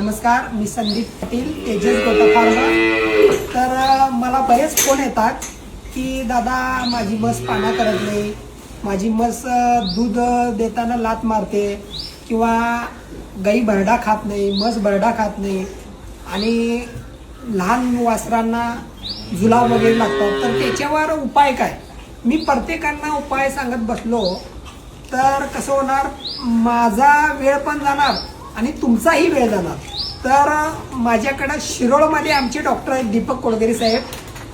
नमस्कार, मी संदीप पाटील, तेजस गोटा फार्मा। तर मला बरेच फोन येतात की दादा माझी म्हस पाना करत नाही, माझी म्हस दूध देताना लात मारते किंवा गाई भरडा खात नाही, म्हस भरडा खात नाही आणि लहान वासरांना जुलाब वगैरे लागतात। तर त्याच्यावर उपाय काय? मी प्रत्येकांना उपाय सांगत बसलो तर कसं होणार, माझा वेळ पण जाणार आणि तुमचाही वेळ जाणार। तर माझ्याकडे शिरोळमध्ये आमचे डॉक्टर आहेत दीपक कोळगेरे साहेब,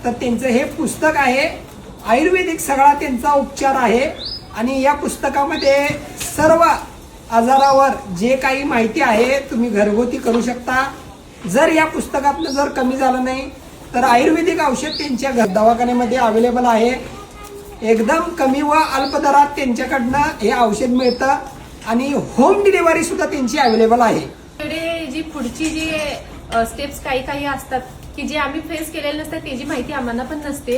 तर त्यांचं हे पुस्तक आहे, आयुर्वेदिक सगळा त्यांचा उपचार आहे आणि या पुस्तकामध्ये सर्व आजारावर जे काही माहिती आहे तुम्ही घरगुती करू शकता। जर या पुस्तकातनं जर कमी झालं नाही तर आयुर्वेदिक औषध त्यांच्या दवाखान्यामध्ये अवेलेबल आहे। एकदम कमी व अल्प दरात त्यांच्याकडनं हे औषध मिळतं आणि होम डिलिव्हरी सुद्धा त्यांची अवेलेबल आहे। जी पुढची जी स्टेप्स काही असतात की जे आम्ही फेस केलेले नसतात त्याची माहिती आम्हाला पण नसते,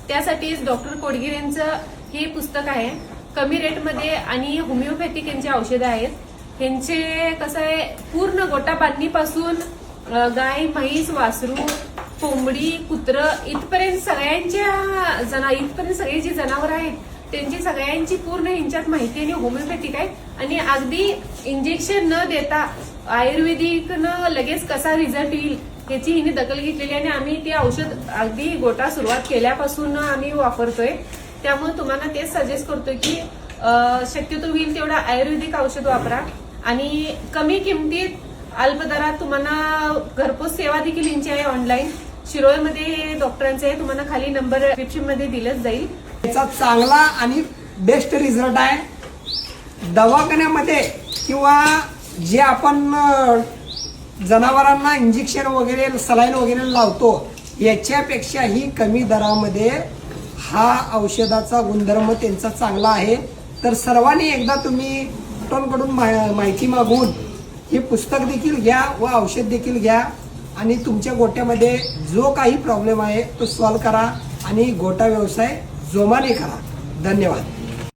त्यासाठीच डॉक्टर कोडगिरेंचं हे पुस्तक आहे। कमी रेटमध्ये आणि होमिओपॅथिक यांची औषधं आहेत। यांचे कसं आहे, पूर्ण गोटा बांधणीपासून गाय, म्हैस, वासरू, कोंबडी, कुत्रं इथपर्यंत इथपर्यंत सगळी जी जनावर आहेत त्यांची सगळ्यांची पूर्ण यांच्यात माहिती आणि होमिओपॅथिक आहे आणि अगदी इंजेक्शन न देता आयुर्वेदिक न लगेच कसा रिझल्ट येईल याची हिने दखल घेतलेली आणि आम्ही ते औषध अगदी गोटा सुरुवात केल्यापासून आम्ही वापरतोय। त्यामुळे तुम्हाला तेच सजेस्ट करतोय की शक्यतो होईल तेवढा आयुर्वेदिक औषध वापरा आणि कमी किमतीत अल्प दरात तुम्हाला घरपोच सेवा देखील यांची आहे ऑनलाईन। शिरोळमध्ये डॉक्टरांचे आहे, तुम्हाला खाली नंबर डिस्क्रिप्शन मध्ये दिलाच जाईल। याचा चांगला आणि बेस्ट रिझल्ट आहे। दवाखान्यामध्ये किंवा जे आपण जनावरांना इंजेक्शन वगैरे सलाईन वगैरे लावतो याच्यापेक्षाही कमी दरामध्ये हा औषधाचा गुणधर्म त्यांचा चांगला आहे। तर सर्वांनी एकदा तुम्ही डॉक्टरांकडून माहिती मागून हे पुस्तक देखील घ्या व औषध देखील घ्या आणि तुमच्या गोट्यामध्ये जो काही प्रॉब्लेम आहे तो सॉल्व्ह करा आणि गोटा व्यवसाय जोमाने करा। धन्यवाद।